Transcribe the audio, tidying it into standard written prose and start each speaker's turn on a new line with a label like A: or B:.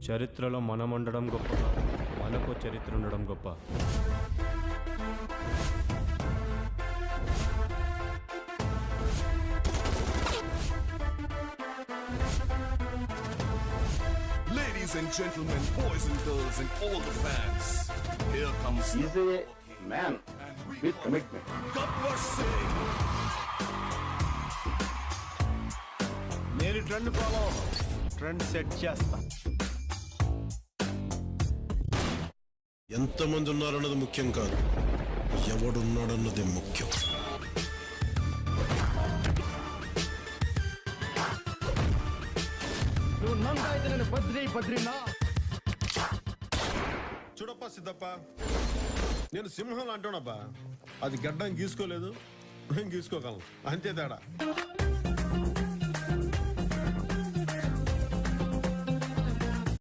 A: చరిత్రలో మనం ఉండడం గొప్ప, మనకు చరిత్ర ఉండడం గొప్ప.
B: Ladies and gentlemen, boys and girls, and all the fans, here comes
C: He's a man with commitment.
B: Gabbar Singh.
D: నేను ట్రెండ్ ఫాలో ట్రెండ్ సెట్ చేస్తా.
E: ఎంతమంది ఉన్నారన్నది ముఖ్యం కాదు, ఎవడున్నాడన్నది ముఖ్యం.
D: నువ్వు నంద అయితే నేను బద్రీనా.
F: చూడప్ప సిద్ధప్ప, నేను సింహం అంటున్నాబ్బా. అది గడ్డం గీసుకోలేదు, నేను గీసుకోగలను, అంతే తేడా.